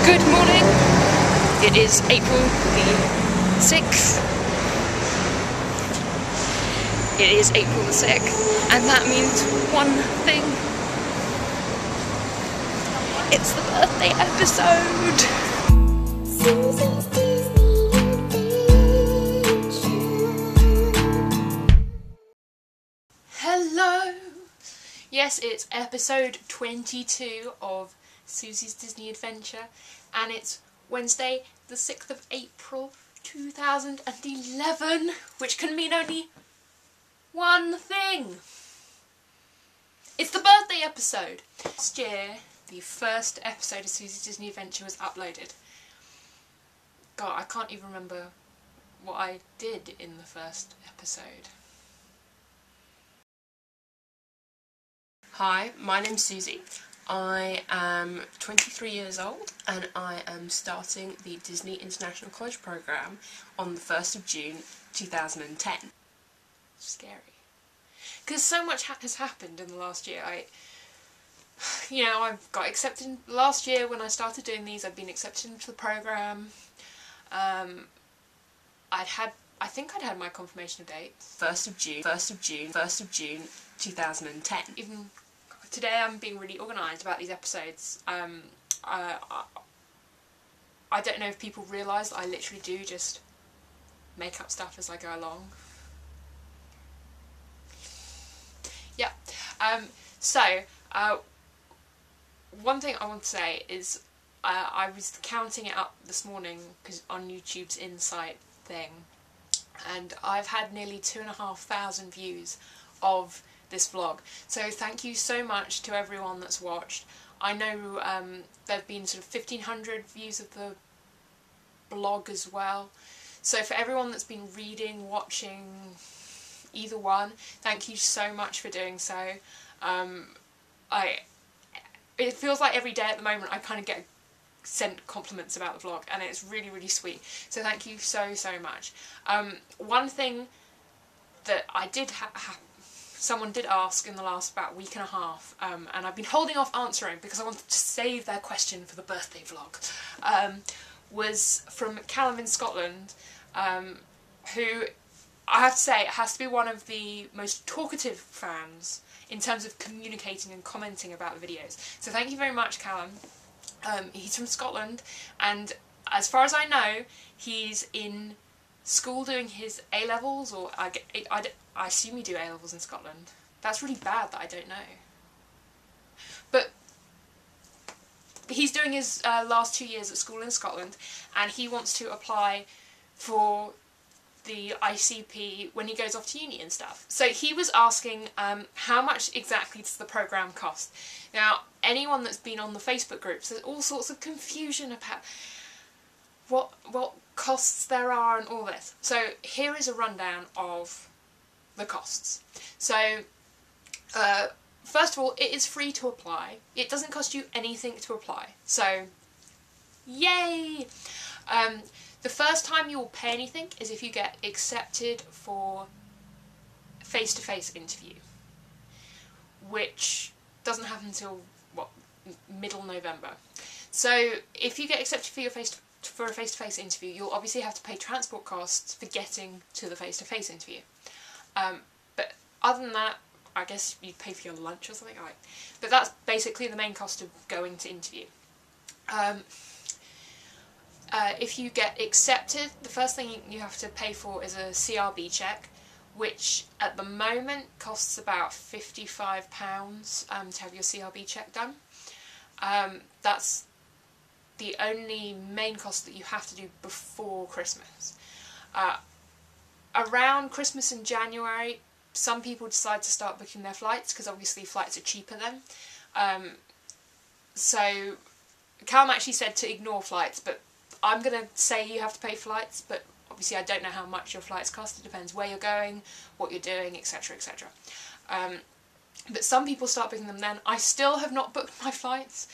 Good morning. It is April the 6th. It is April the 6th, and that means one thing. It's the birthday episode. Susie's Disney Adventure. Hello. Yes, it's episode 22 of Susie's Disney Adventure, and it's Wednesday the 6th of April 2011, which can mean only one thing. It's the birthday episode. Last year, the first episode of Susie's Disney Adventure was uploaded. God, I can't even remember what I did in the first episode. Hi, my name's Susie. I am 23 years old and I am starting the Disney International College Programme on the 1st of June 2010. Scary. Because so much has happened in the last year. I've got accepted last year when I started doing these. I've been accepted into the programme. I think I'd had my confirmation of date. 1st of June 2010. Even today I'm being really organised about these episodes. I don't know if people realise that I literally do just make up stuff as I go along. Yeah. One thing I want to say is I was counting it up this morning because on YouTube's Insight thing, and I've had nearly 2,500 views of this vlog. So thank you so much to everyone that's watched. I know there have been sort of 1,500 views of the blog as well. So for everyone that's been reading, watching, either one, thank you so much for doing so. It feels like every day at the moment I kind of get sent compliments about the vlog, and it's really, really sweet. So thank you so much. One thing that I did someone did ask in the last about week and a half, and I've been holding off answering because I wanted to save their question for the birthday vlog, was from Callum in Scotland, who I have to say has to be one of the most talkative fans in terms of communicating and commenting about the videos. So thank you very much, Callum. He's from Scotland, and as far as I know, he's in school doing his A-levels, or I assume you do A-levels in Scotland. That's really bad that I don't know. But he's doing his last 2 years at school in Scotland, and he wants to apply for the ICP when he goes off to uni and stuff. So he was asking how much exactly does the programme cost? Now, anyone that's been on the Facebook groups, there's all sorts of confusion about what costs there are and all this. So here is a rundown of the costs. So first of all, it is free to apply. It doesn't cost you anything to apply. So yay! The first time you will pay anything is if you get accepted for a face-to-face interview, which doesn't happen until middle November. So if you get accepted for a face-to-face interview, you'll obviously have to pay transport costs for getting to the face-to-face interview. But other than that, I guess you pay for your lunch or something. Right. But that's basically the main cost of going to interview. If you get accepted, the first thing you have to pay for is a CRB check, which at the moment costs about £55 to have your CRB check done. That's the only main cost that you have to do before Christmas. Around Christmas and January, some people decide to start booking their flights, because obviously flights are cheaper then. So Callum actually said to ignore flights, but I'm going to say you have to pay flights, but obviously I don't know how much your flights cost. It depends where you're going, what you're doing, etc, etc. But some people start booking them then. I still have not booked my flights.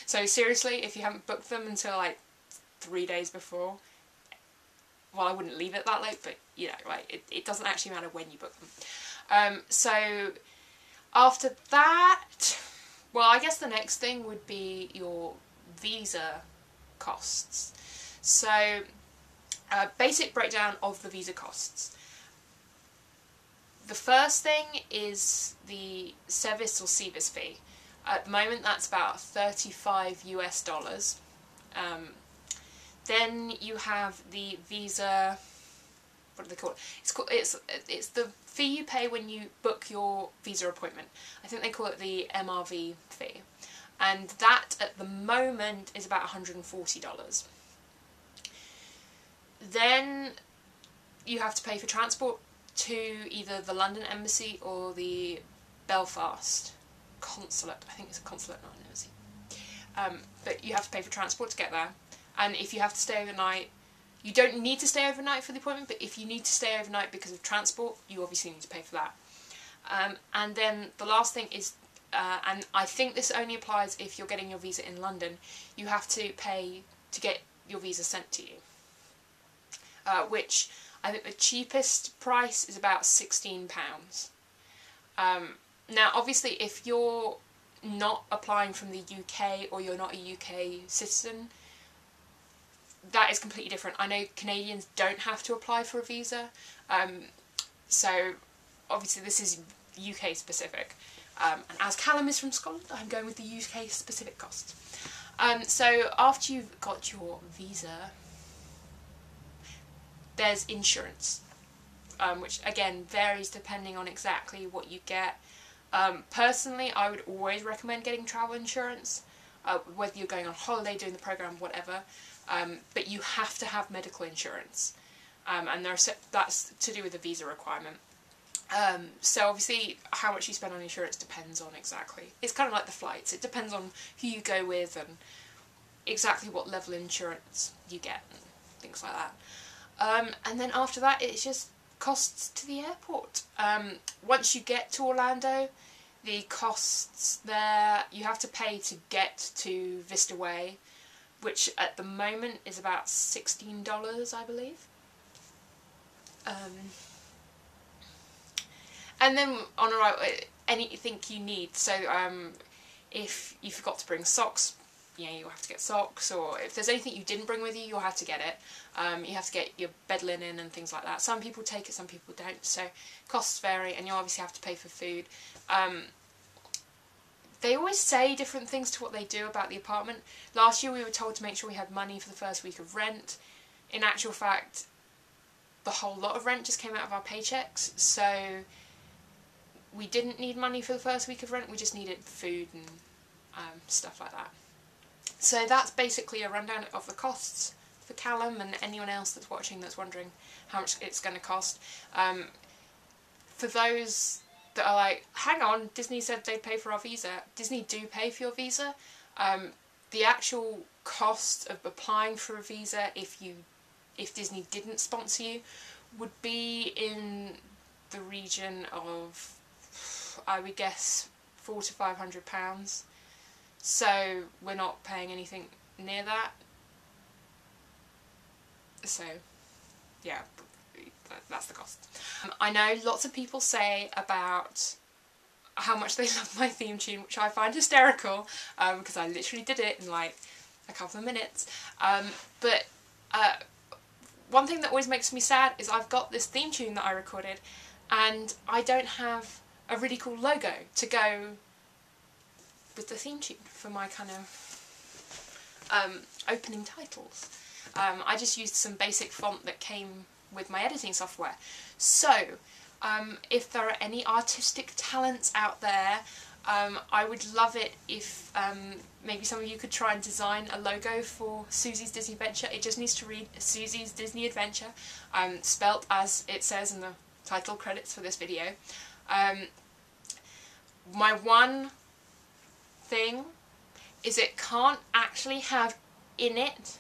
So seriously, if you haven't booked them until like 3 days before, well, I wouldn't leave it that late, but you know, right, it doesn't actually matter when you book them. So after that, well, I guess the next thing would be your visa costs. So, basic breakdown of the visa costs. The first thing is the SEVIS or SEVIS fee. At the moment that's about $35 US. Then you have the visa, what do they call it? It's the fee you pay when you book your visa appointment. I think they call it the MRV fee. And that at the moment is about $140. Then you have to pay for transport to either the London Embassy or the Belfast Consulate. I think it's a consulate, not an embassy. But you have to pay for transport to get there. And if you have to stay overnight, you don't need to stay overnight for the appointment, but if you need to stay overnight because of transport, you obviously need to pay for that. And then the last thing is, and I think this only applies if you're getting your visa in London, you have to pay to get your visa sent to you. Which I think the cheapest price is about £16. Now obviously if you're not applying from the UK or you're not a UK citizen, that is completely different. I know Canadians don't have to apply for a visa, so obviously this is UK specific. And as Callum is from Scotland, I'm going with the UK specific costs. So after you've got your visa, there's insurance, which again varies depending on exactly what you get. Personally, I would always recommend getting travel insurance, whether you're going on holiday, doing the programme, whatever, but you have to have medical insurance, and that's to do with the visa requirement. So obviously how much you spend on insurance depends on exactly, it's kind of like the flights, it depends on who you go with and exactly what level of insurance you get and things like that. And then after that it's just costs to the airport. Once you get to Orlando, the costs there, you have to pay to get to Vista Way, which at the moment is about $16, I believe. And then on arrival, anything you need. So if you forgot to bring socks, you know, you'll have to get socks, or if there's anything you didn't bring with you, you'll have to get it. You have to get your bed linen and things like that. Some people take it, some people don't, so costs vary, and you obviously have to pay for food. They always say different things to what they do about the apartment. Last year we were told to make sure we had money for the first week of rent. In actual fact, the whole lot of rent just came out of our paychecks, so we didn't need money for the first week of rent, we just needed food and stuff like that. So that's basically a rundown of the costs for Callum and anyone else that's watching that's wondering how much it's going to cost. For those that are like, hang on, Disney said they'd pay for our visa. Disney do pay for your visa. The actual cost of applying for a visa if Disney didn't sponsor you would be in the region of, I would guess, £400 to £500. So we're not paying anything near that. So yeah, that's the cost. I know lots of people say about how much they love my theme tune, which I find hysterical, because I literally did it in like a couple of minutes. But one thing that always makes me sad is I've got this theme tune that I recorded and I don't have a really cool logo to go with the theme tune for my kind of opening titles. I just used some basic font that came with my editing software. So if there are any artistic talents out there, I would love it if maybe some of you could try and design a logo for Suzie's Disney Adventure. It just needs to read Suzie's Disney Adventure, spelt as it says in the title credits for this video. My one thing is it can't actually have in it,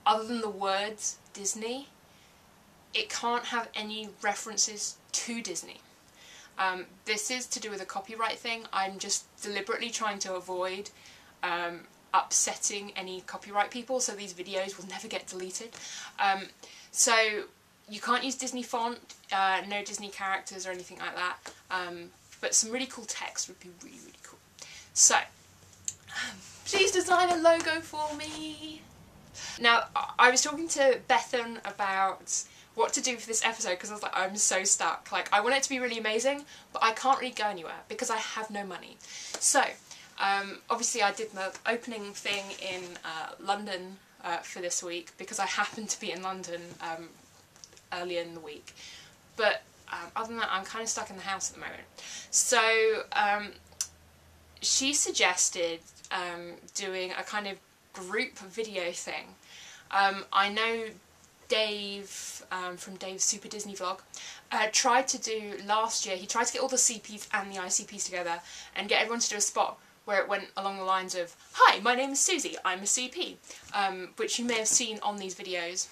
other than the words Disney, it can't have any references to Disney. This is to do with a copyright thing. I'm just deliberately trying to avoid upsetting any copyright people, so these videos will never get deleted. So you can't use Disney font, no Disney characters or anything like that, but some really cool text would be really, really cool. So, please design a logo for me. Now, I was talking to Bethan about what to do for this episode because I was like, I'm so stuck. Like, I want it to be really amazing, but I can't really go anywhere because I have no money. So, obviously I did the opening thing in London for this week because I happened to be in London earlier in the week. But other than that, I'm kind of stuck in the house at the moment. So, she suggested doing a kind of group video thing. I know Dave from Dave's Super Disney Vlog tried to do last year. He tried to get all the CPs and the ICPs together and get everyone to do a spot where it went along the lines of, "Hi, my name is Susie, I'm a CP," which you may have seen on these videos.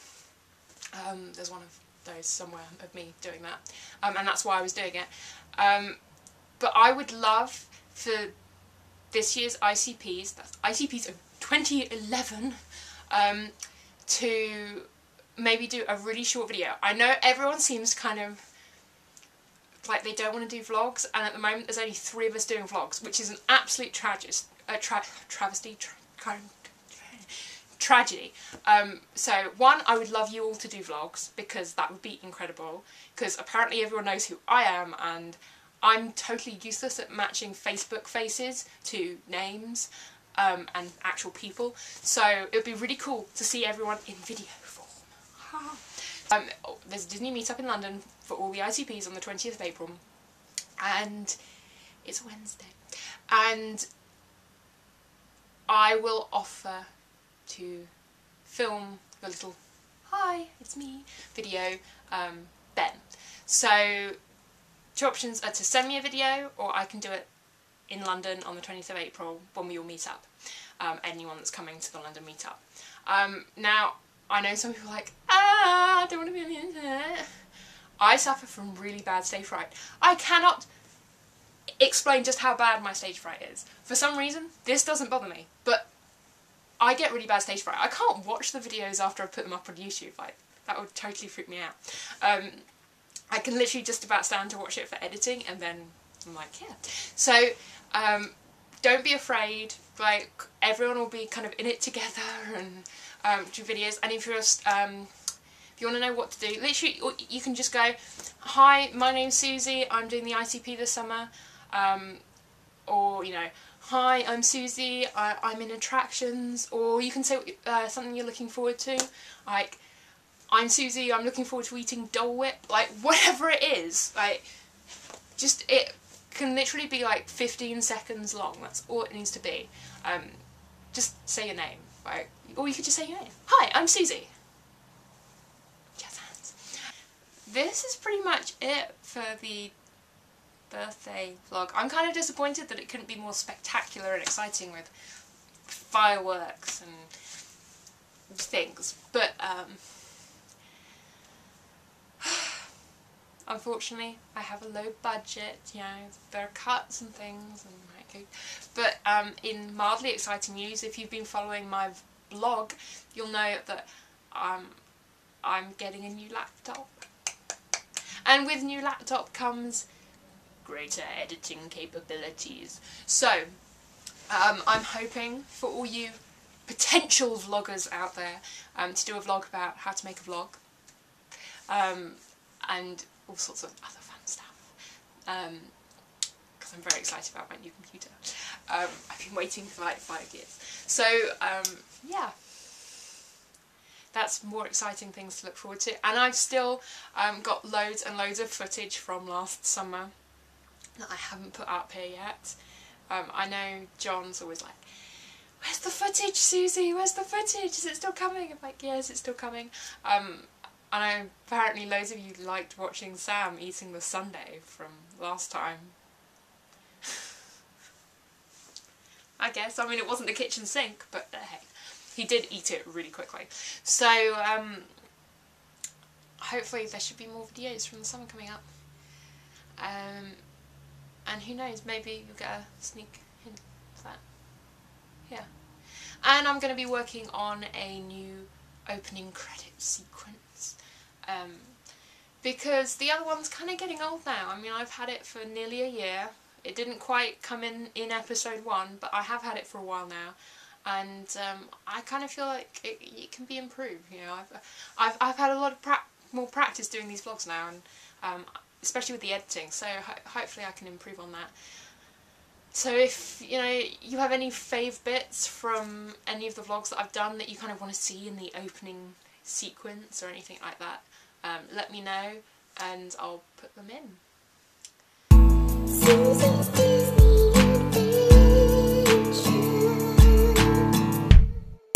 There's one of those somewhere of me doing that, and that's why I was doing it. But I would love for this year's ICPs, that's ICPs of 2011, to maybe do a really short video. I know everyone seems kind of like they don't want to do vlogs, and at the moment there's only 3 of us doing vlogs, which is an absolute tragedy. So one, I would love you all to do vlogs because that would be incredible, because apparently everyone knows who I am and I'm totally useless at matching Facebook faces to names and actual people, so it would be really cool to see everyone in video form. There's a Disney meetup in London for all the ICPs on the 20th of April, and it's Wednesday, and I will offer to film the little "Hi, it's me" video then. So 2 options are to send me a video, or I can do it in London on the 20th of April when we all meet up. Anyone that's coming to the London meetup. Now, I know some people are like, I don't want to be on the internet. I suffer from really bad stage fright. I cannot explain just how bad my stage fright is. For some reason, this doesn't bother me, but I get really bad stage fright. I can't watch the videos after I put them up on YouTube. Like, that would totally freak me out. I can literally just about stand to watch it for editing, and then I'm like, yeah. So, don't be afraid. Like, everyone will be kind of in it together and do videos. And if you're just, if you want to know what to do, literally, you can just go, "Hi, my name's Susie. I'm doing the ICP this summer," or you know, "Hi, I'm Susie. I'm in attractions," or you can say something you're looking forward to, like, "I'm Susie. I'm looking forward to eating Dole Whip." Like, whatever it is, like, just it can literally be like 15 seconds long. That's all it needs to be. Just say your name, right? Or you could just say your name. "Hi, I'm Susie." Jazz hands. This is pretty much it for the birthday vlog. I'm kind of disappointed that it couldn't be more spectacular and exciting with fireworks and things, but unfortunately, I have a low budget, you know, there are cuts and things, and but in mildly exciting news, if you've been following my blog, you'll know that I'm getting a new laptop. And with new laptop comes greater editing capabilities. So, I'm hoping for all you potential vloggers out there to do a vlog about how to make a vlog. And all sorts of other fun stuff. Because I'm very excited about my new computer. I've been waiting for like 5 years. So, yeah. That's more exciting things to look forward to. And I've still got loads and loads of footage from last summer that I haven't put up here yet. I know John's always like, "Where's the footage, Susie? Where's the footage? Is it still coming?" I'm like, "Yes, it's still coming." And apparently loads of you liked watching Sam eating the sundae from last time. I guess. I mean, it wasn't the kitchen sink, but hey, he did eat it really quickly. So, hopefully there should be more videos from the summer coming up. And who knows, maybe you'll get a sneak hint of that. Yeah. And I'm going to be working on a new opening credit sequence. Because the other one's kind of getting old now. I mean, I've had it for nearly a year. It didn't quite come in episode 1, but I have had it for a while now. and I kind of feel like it can be improved. You know, I've had a lot of more practice doing these vlogs now, and especially with the editing. So hopefully I can improve on that. So if you know you have any fave bits from any of the vlogs that I've done that you kind of want to see in the opening sequence or anything like that, let me know and I'll put them in.